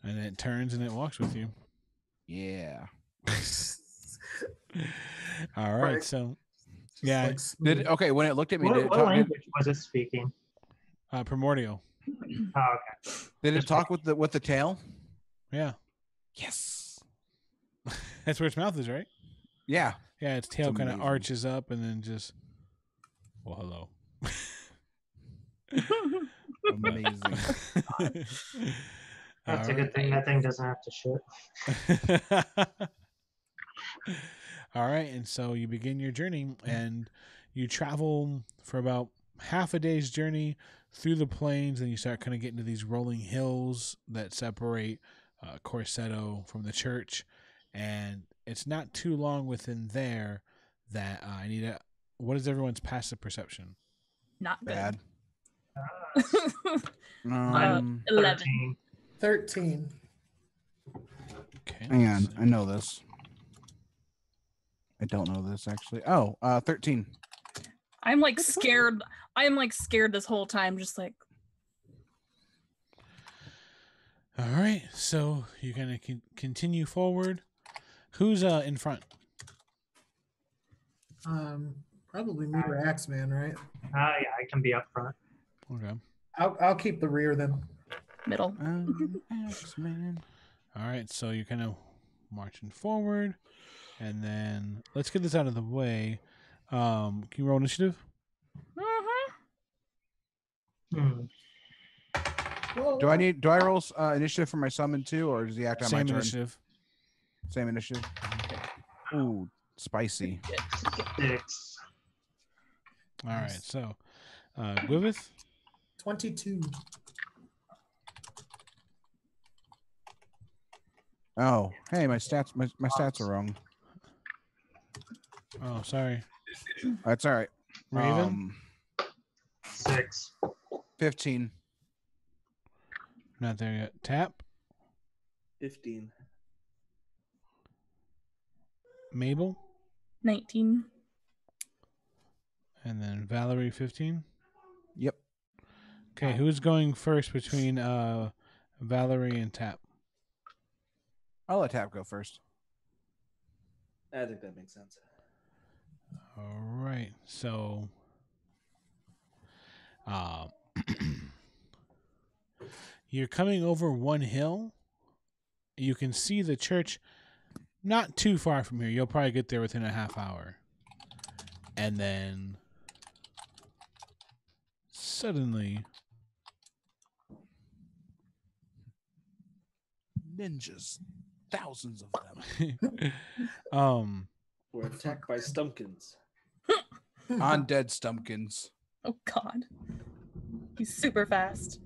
then it turns and it walks with you. Yeah. All right, Right. so Just yeah, like smooth. Okay, when it looked at me, did it What talk, language was it speaking? primordial. Oh, okay. did it talk with the tail? Yeah, Yes. that's where its mouth is, right? Yeah. Yeah, its tail kind of amazing. arches up and then just. Well, hello. Amazing. That's a All good thing. That thing doesn't have to shit. right. All right, and so you begin your journey, and you travel for about half a day's journey through the plains, and you start kind of getting to these rolling hills that separate Corsetto from the church, and it's not too long within there that I need a. What is everyone's passive perception? Not good. Bad. 11. 13. 13. Okay, Hang on. so- I know this. I don't know this actually. Oh, 13. I'm like scared. I'm like scared this whole time. Just like All right, so you're gonna continue forward. Who's in front? Probably me or Axeman, right? Yeah, I can be up front. Okay. I'll keep the rear then. Middle. X-Men. All right, so you're kind of marching forward, and then let's get this out of the way. Can you roll initiative? Mm-hmm. Well, Do I roll initiative for my summon too, or does he act on my Same turn? initiative. Same initiative. Ooh, spicy. 6. All right, so Gwiveth, 22. Oh, hey, my stats are wrong. oh sorry, That's all right. Raven, 6. 15. not there yet. Tap, 15. Mabel, 19. and then Valerie, 15. Yep. Okay, who's going first between Valerie and Tap? I'll let Tap go first. I think that makes sense. All right, so you're coming over one hill. You can see the church not too far from here. You'll probably get there within a half hour. And then suddenly Ninjas. Thousands of them. We're attacked by Stumpkins. Undead Stumpkins. Oh, God. He's super fast.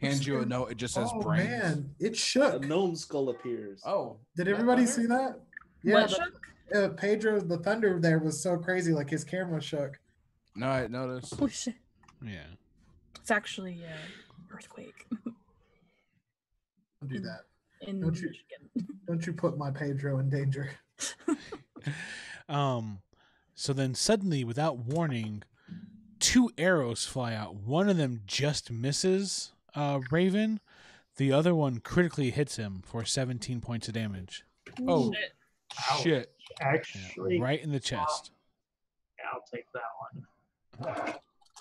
Hand you a note. It just says Oh brains. man, it A shook. gnome skull appears. Oh. Did everybody see that? What the- shook? Pedro, the thunder there was so crazy, like his camera shook. No, I noticed. Oh, shit. yeah. It's actually earthquake Don't do that. in Don't you- Michigan. Don't you put my Pedro in danger. So then suddenly, without warning, 2 arrows fly out. One of them just misses Raven. The other one critically hits him for 17 points of damage. Oh, Shit. Ouch. shit. Yeah, Actually, right in the chest. yeah, I'll take that one.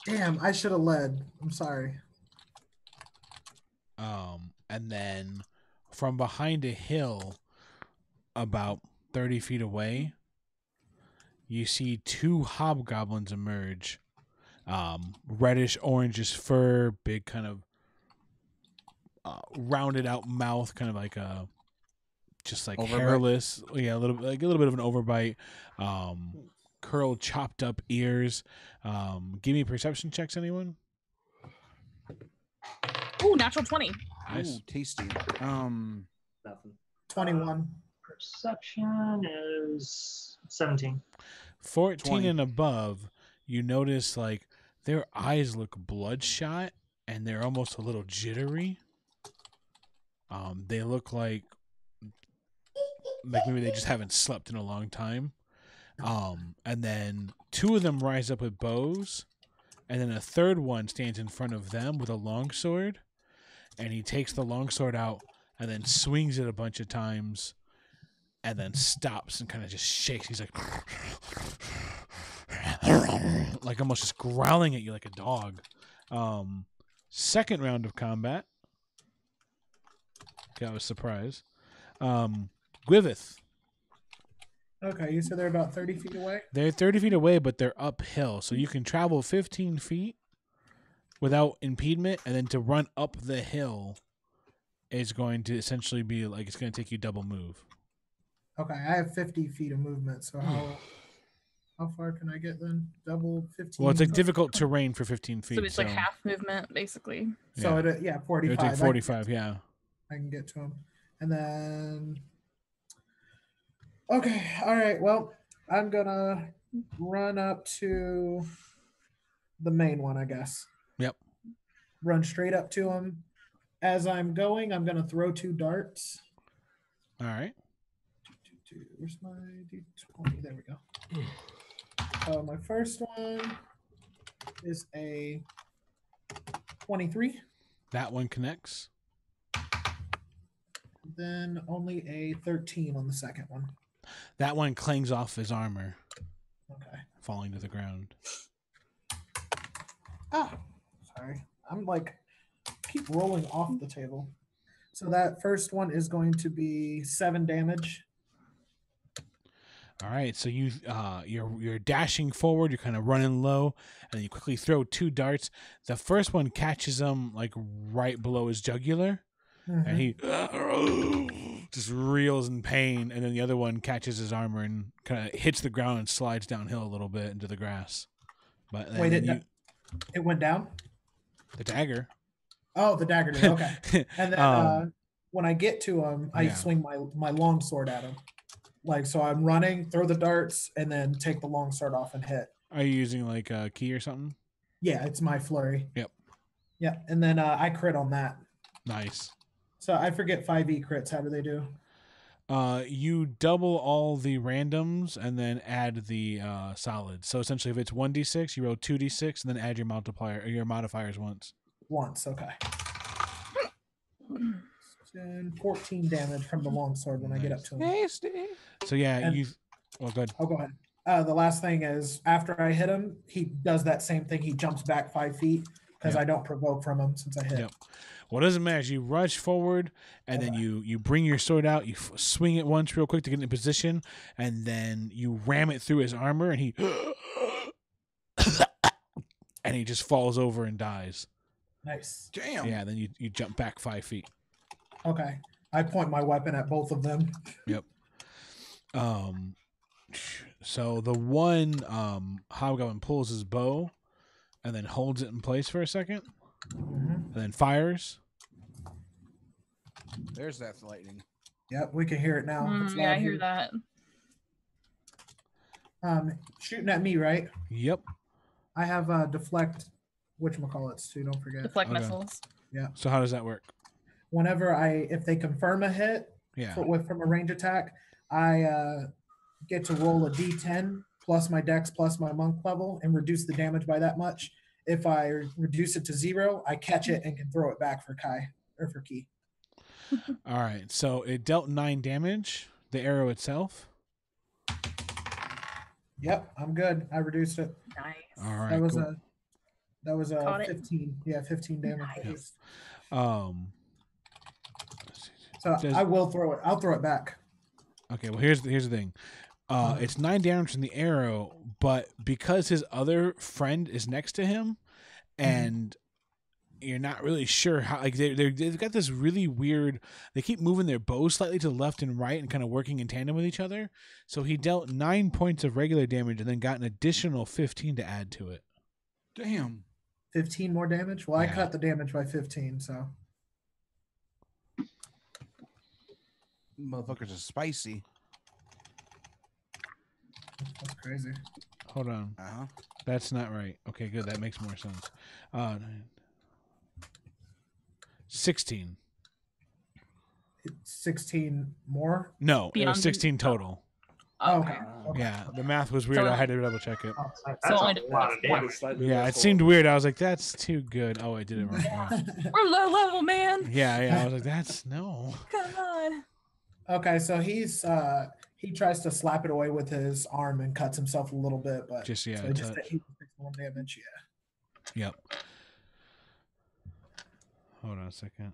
Damn, I should have led. I'm sorry. And then from behind a hill about 30 feet away, you see 2 hobgoblins emerge. Reddish orangish fur, big kind of rounded out mouth, kind of like a just like Overbite? hairless. Yeah, a little bit of an overbite. Curled, chopped up ears. Give me perception checks, anyone? Ooh, natural 20. Nice. Ooh, tasty. Nothing. 21. Perception is 17. 14 20. and above, you notice like their eyes look bloodshot and they're almost a little jittery. They look like maybe they just haven't slept in a long time. And then 2 of them rise up with bows, and then a third one stands in front of them with a longsword, and he takes the longsword out and then swings it a bunch of times and then stops and kind of just shakes. He's like almost just growling at you like a dog. Second round of combat. Okay, I was surprised. Gwiveth. Okay, you said they're about 30 feet away? They're 30 feet away, but they're uphill. So you can travel 15 feet without impediment, and then to run up the hill is going to essentially be like it's going to take you double move. Okay, I have 50 feet of movement, so how far can I get then? Double 15? Well, it's like difficult terrain for 15 feet. So it's like half movement, basically. So, yeah. 45. It'll take 45, yeah. I can get to him. And then... Okay, all right, well, I'm going to run up to the main one, I guess. Yep. Run straight up to him. As I'm going, I'm going to throw 2 darts. All right. Where's my D20? There we go. My first one is a 23. That one connects. Then only a 13 on the second one. That one clangs off his armor, Okay. falling to the ground. Ah, sorry. I'm like keep rolling off the table. So that first one is going to be 7 damage. All right, so you're dashing forward. You're kind of running low, and you quickly throw 2 darts. The first one catches him like right below his jugular, and he just reels in pain. And then the other one catches his armor and kind of hits the ground and slides downhill a little bit into the grass. But Wait, then it went down? the dagger. Oh, the dagger did. Okay. And then when I get to him, I yeah. swing my long sword at him. Like, so I'm running, throw the darts, and then take the long sword off and hit. Are you using like a key or something? Yeah, it's my flurry. Yep. Yeah, and then I crit on that. Nice. So I forget 5e crits. How do they do? You double all the randoms and then add the solids. So essentially, if it's 1d6, you roll 2d6 and then add your multiplier or your modifiers once. Once, okay. And 14 damage from the longsword when I get up to him. So yeah, And- well, good. Oh, go ahead. The last thing is after I hit him, he does that same thing. He jumps back 5 feet because Yep. I don't provoke from him since I hit. Yep. Well, it doesn't matter. You rush forward, and then you bring your sword out. You swing it once real quick to get in position, and then you ram it through his armor, and he and he just falls over and dies. Nice. Damn. Yeah. Then you jump back 5 feet. Okay. I point my weapon at both of them. Yep. So the one hobgoblin pulls his bow, and then holds it in place for a second, and then fires. There's that lightning. Yep, we can hear it now. It's Yeah, loud I hear here. that. Shooting at me, right? Yep. I have deflect whatchamacallits too, don't forget. Deflect Okay. missiles. So how does that work? Whenever if they confirm a hit Yeah. from a range attack, I get to roll a d10 plus my dex plus my monk level and reduce the damage by that much. If I reduce it to 0, I catch it and can throw it back for Kai or for Key. All right. So it dealt 9 damage. The arrow itself. Yep, I'm good. I reduced it. Nice. All right. That was a Caught it. 15. Yeah, 15 damage. Nice. reduced. Let's see. So I will throw it. I'll throw it back. Okay. Well, here's the thing. It's 9 damage from the arrow, but because his other friend is next to him, and you're not really sure how, like they've got this really weird. They keep moving their bows slightly to the left and right and kind of working in tandem with each other. So he dealt 9 points of regular damage and then got an additional 15 to add to it. Damn. 15 more damage. Well, Yeah. I cut the damage by 15. So Motherfuckers are spicy. that's crazy. Hold on. Uh-huh. That's not right. Okay, good. That makes more sense. 16. 16 more. No, it Beyond was the- 16 total. Okay. Yeah, the math was weird. So- I had to double check it. Oh, so So that's only a lot of damage. Yeah, it seemed weird. I was like, that's too good. Oh, I did it wrong. We're low level, man. Yeah. I was like, that's no. Come on. Okay, so he tries to slap it away with his arm and cuts himself a little bit, but Just, yeah, so a he just touch. he takes 1 damage. Yeah. Yep. Hold on a second.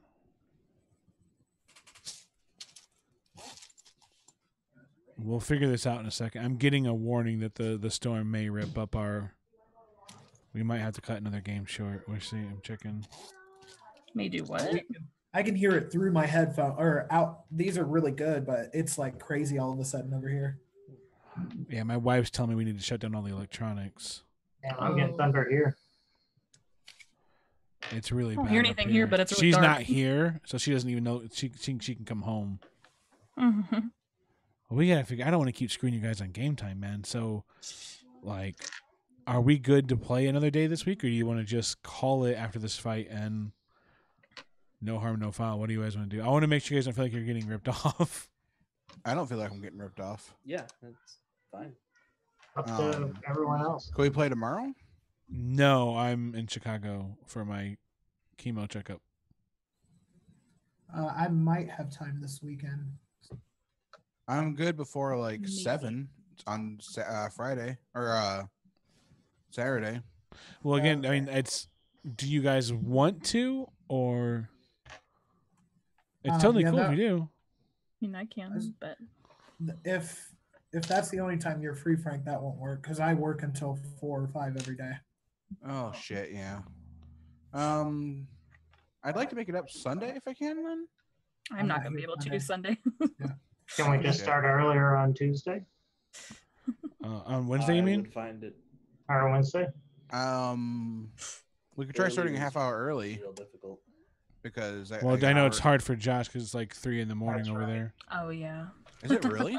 We'll figure this out in a second. I'm getting a warning that the storm may rip up our. We might have to cut another game short. We'll see. I'm checking. May do what? I can hear it through my headphone or out. These are really good, but it's like crazy all of a sudden over here. Yeah, my wife's telling me we need to shut down all the electronics. Damn, I'm getting thunder here. It's really I don't bad. hear up anything here, but it's really she's dark. not here, so she doesn't even know she can come home. Mm-hmm. We gotta figure. I don't want to keep screwing you guys on game time, man. So, like, are we good to play another day this week, or do you want to just call it after this fight and no harm, no foul? What do you guys want to do? I want to make sure you guys don't feel like you're getting ripped off. I don't feel like I'm getting ripped off. Yeah, that's fine. Up to everyone else. Can we play tomorrow? No, I'm in Chicago for my chemo checkup. I might have time this weekend. I'm good before like Maybe. 7 on Friday or Saturday. Well, again, I mean, it's do you guys want to, or it's Um, totally yeah, cool if that- you do. I mean, I can, but If that's the only time you're free, Frank, that won't work because I work until 4 or 5 every day. Oh shit, yeah. I'd like to make it up Sunday if I can. Then I'm not gonna be able to do Sunday. Can we just start earlier on Tuesday On Wednesday, you I mean? would find it or Wednesday? we could try starting a early half is hour early real difficult. because Well, I know it's hard for Josh because it's like 3 in the morning That's over right. there. Oh yeah. Is it really?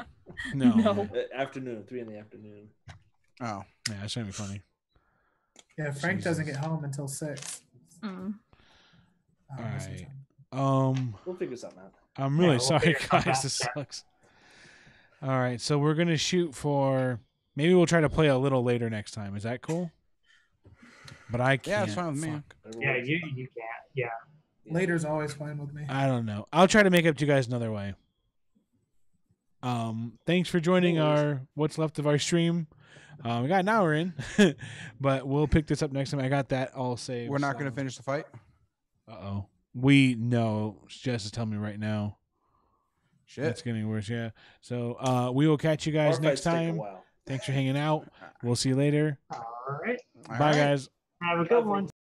No. No. Afternoon, 3 in the afternoon. Oh, Yeah, that's gonna be funny. Yeah, Frank doesn't Jesus. get home until 6. Mm. Most of the Alright. time. We'll figure something out. I'm Yeah, really we'll sorry, figure something guys. out, This yeah. sucks. All right, so we're gonna shoot for. Maybe we'll try to play a little later next time. Is that cool? But I can't. Yeah, it's fine with me. fuck. Whatever Yeah, works. you can't. Yeah. Later's always fine with me. I don't know. I'll try to make it up to you guys another way. Thanks for joining No worries. our what's left of our stream. We got an hour in, but we'll pick this up next time. I got that all saved. we're not going to finish the fight. Uh-oh. We know. Jess is telling me right now. Shit. It's getting worse, yeah. So we will catch you guys Our next fights take a time. while. Thanks for hanging out. We'll see you later. All right. All Bye, right. guys. Have a good one.